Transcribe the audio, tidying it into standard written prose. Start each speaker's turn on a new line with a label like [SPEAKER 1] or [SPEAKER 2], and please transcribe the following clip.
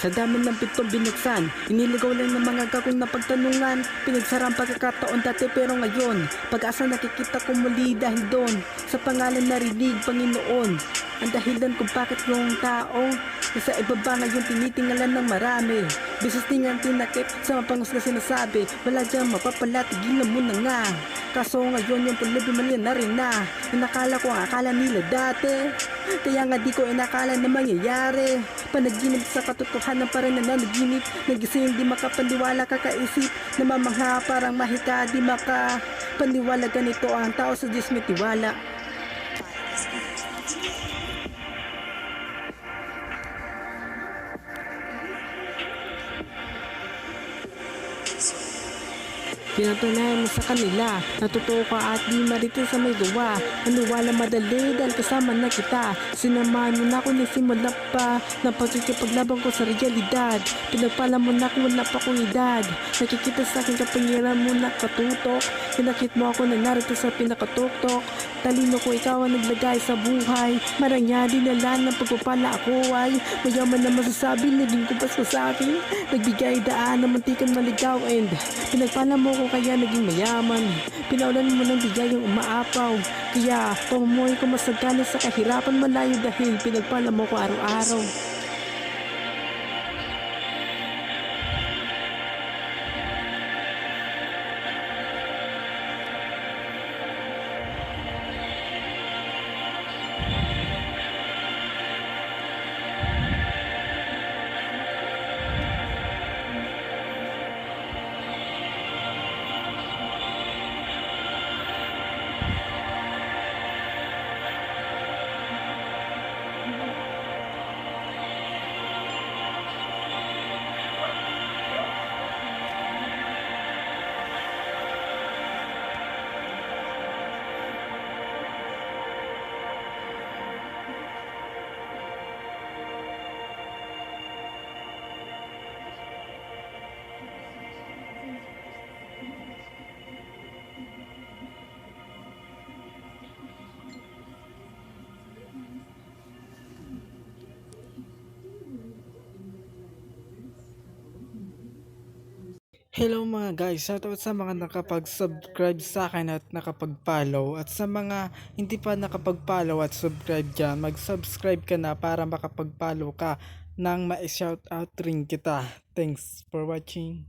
[SPEAKER 1] Sa dami ng pitong binuksan, iniligaw lang ng mga gagawin na pagtanungan. Pinagsara ang pagkakataon dati pero ngayon, pag-asa nakikita ko muli dahil doon. Sa pangalan narinig, Panginoon, ang dahilan kung bakit yung tao sa ibaba ngayon tinitingalan ng marami. Bisis tingan tinakip sa mapangos na sinasabi, wala dyan mapapala, tigilan mo na nga. Kaso ngayon yung pulubi mali na rin na. Inakala ko ang akala nila dati, kaya nga di ko inakala na mangyayari. Panaginip sa katotohanan pa rin na nanaginip. Nagising di makapaniwala, kakaisip namamangha parang mahika, di makapaniwala. Ganito ang tao, sa Diyos may tiwala. Pinatunayan mo sa kanila na totoo ka at di maritin sa may gawa. Maniwala madali dahil kasama na kita. Sinamahan mo na ako nagsimula pa ng pagkikipaglaban ko sa realidad. Pinagpala mo na kung wala pa kong edad. Nakikita sa akin kapangyarihan mo na katutok. Pinakit mo ako na narito sa pinakatuktok. Talino ko, ikaw ang naglagay sa buhay. Maranya dinala ng pagpapala ako ay mayaman na masasabi, naging kumpas ka sa akin. Nagbigay daan na mantikan maligaw and pinagpala mo ko kaya naging mayaman. Pinaulan mo ng bigay yung umaapaw. Kaya pamumuhay ko masagana sa kahirapan malayo dahil pinagpala mo ko araw-araw. Hello mga guys, shoutout sa mga nakapag-subscribe sa akin at nakapag-follow, at sa mga hindi pa nakapag-follow at subscribe dyan, mag-subscribe ka na para makapag-follow ka nang ma-shoutout rin kita. Thanks for watching.